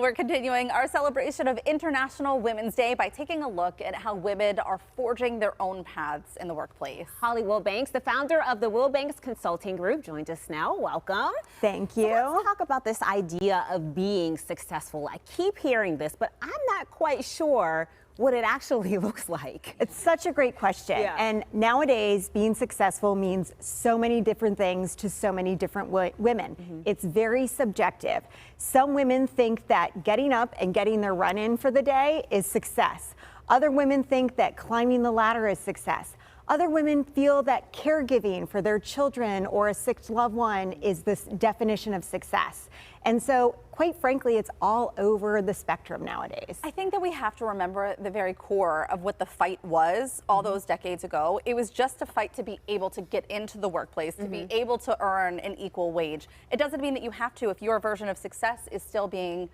We're continuing our celebration of International Women's Day by taking a look at how women are forging their own paths in the workplace. Holly Wilbanks, the founder of the Wilbanks Consulting Group, joins us now. Welcome. Thank you. So let's talk about this idea of being successful. I keep hearing this, but I'm not quite sure what it actually looks like. It's such a great question. Yeah. And nowadays, being successful means so many different things to so many different women. It's very subjective. Some women think that getting up and getting their run in for the day is success. Other women think that climbing the ladder is success. Other women feel that caregiving for their children or a sick loved one is this definition of success. And so, quite frankly, it's all over the spectrum nowadays. I think that we have to remember the very core of what the fight was all those decades ago. It was just a fight to be able to get into the workplace, to be able to earn an equal wage. It doesn't mean that you have to if your version of success is still being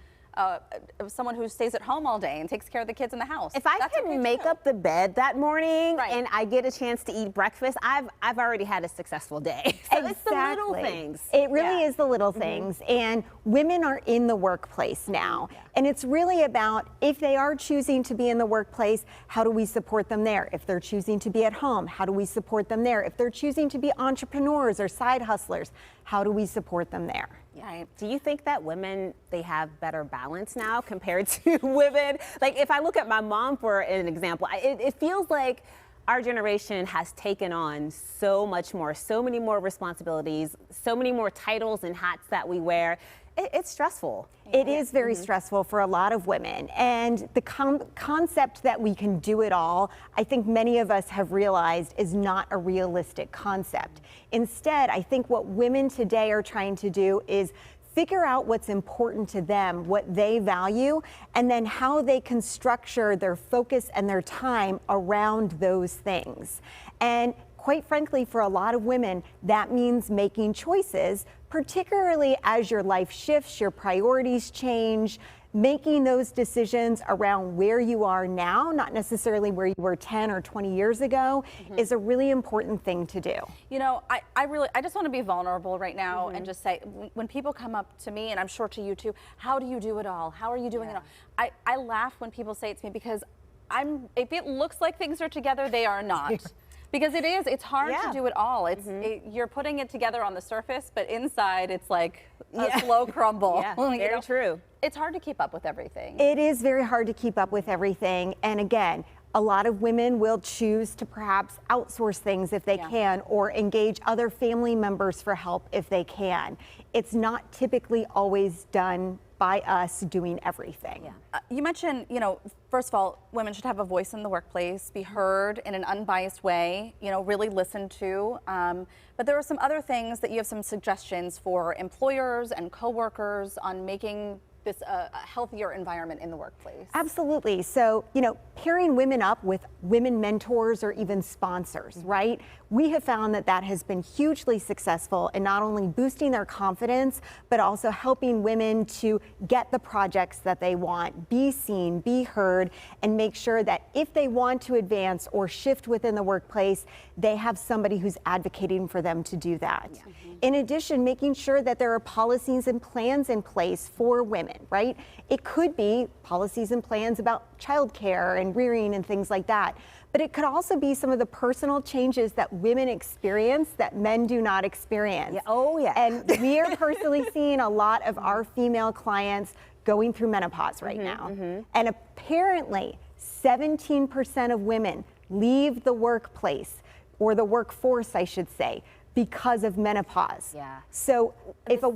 someone who stays at home all day and takes care of the kids in the house. If I can make up the bed that morning and I get a chance to eat breakfast, I've already had a successful day. So Exactly. It's the little things. It really is the little things. And women are in the workplace now. And it's really about, if they are choosing to be in the workplace, how do we support them there? If they're choosing to be at home, how do we support them there? If they're choosing to be entrepreneurs or side hustlers, how do we support them there? Right. Do you think that women, they have better balance now compared to women? Like, if I look at my mom for an example, it feels like our generation has taken on so much more, so many more responsibilities, so many more titles and hats that we wear. It's stressful. It is very stressful for a lot of women. And the concept that we can do it all, I think many of us have realized is not a realistic concept. Instead, I think what women today are trying to do is figure out what's important to them, what they value, and then how they can structure their focus and their time around those things. And quite frankly, for a lot of women, that means making choices, particularly as your life shifts, your priorities change. Making those decisions around where you are now, not necessarily where you were 10 or 20 years ago, is a really important thing to do. You know, I just want to be vulnerable right now and just say, when people come up to me, and I'm sure to you too, how do you do it all? How are you doing it all? I laugh when people say it to me because if it looks like things are together, they are not. Because it's hard to do it all. You're putting it together on the surface, but inside it's like a slow crumble. Very true. It's hard to keep up with everything. It is very hard to keep up with everything. And again, a lot of women will choose to perhaps outsource things if they can, or engage other family members for help if they can. It's not typically always done by us doing everything. You mentioned, first of all, women should have a voice in the workplace, be heard in an unbiased way, really listened to. But there are some other things that you have some suggestions for employers and coworkers on making this a healthier environment in the workplace. Absolutely. So, pairing women up with women mentors or even sponsors, right? We have found that that has been hugely successful in not only boosting their confidence, but also helping women to get the projects that they want, be seen, be heard, and make sure that if they want to advance or shift within the workplace, they have somebody who's advocating for them to do that. In addition, making sure that there are policies and plans in place for women, right? It could be policies and plans about childcare and rearing and things like that. But it could also be some of the personal changes that women experience that men do not experience. And we are personally seeing a lot of our female clients going through menopause right now. And apparently 17% of women leave the workplace, or the workforce, I should say, because of menopause. So if a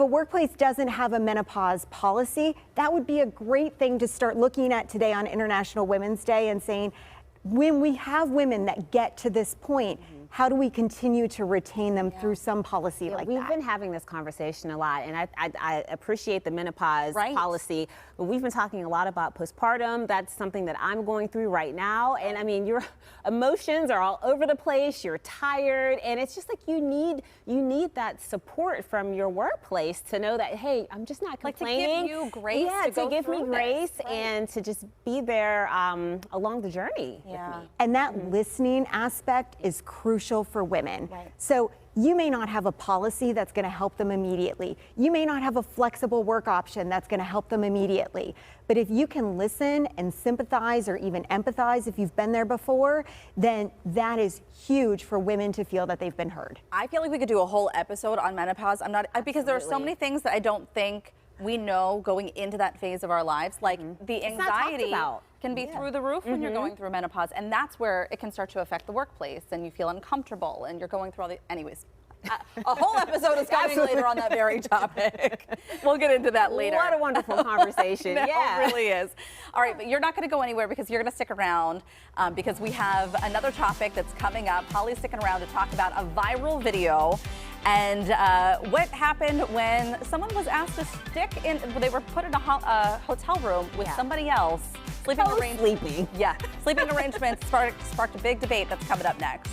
workplace doesn't have a menopause policy, that would be a great thing to start looking at today on International Women's Day and saying, when we have women that get to this point, how do we continue to retain them through some policy like that? We've been having this conversation a lot, and I appreciate the menopause policy, but we've been talking a lot about postpartum. That's something that I'm going through right now, and I mean, your emotions are all over the place, you're tired, and it's just like you need that support from your workplace to know that, hey, I'm just not complaining. Like to give you grace to give me grace and to just be there along the journey with me. And that listening aspect is crucial crucial for women. Right. So you may not have a policy that's going to help them immediately. You may not have a flexible work option that's going to help them immediately. But if you can listen and sympathize or even empathize if you've been there before, then that is huge for women to feel that they've been heard. I feel like we could do a whole episode on menopause. Because there are so many things that I don't think we know going into that phase of our lives. Like the anxiety can be through the roof when you're going through menopause, and that's where it can start to affect the workplace, and you feel uncomfortable, and you're going through all the, anyways. A whole episode is coming later on that very topic. We'll get into that later. What a wonderful conversation. It really is. All right, but you're not going to go anywhere because you're going to stick around because we have another topic that's coming up. Holly's sticking around to talk about a viral video and what happened when someone was asked to stick in, they were put in a hotel room with somebody else. Sleeping arrangements. Yeah, sleeping arrangements sparked a big debate that's coming up next.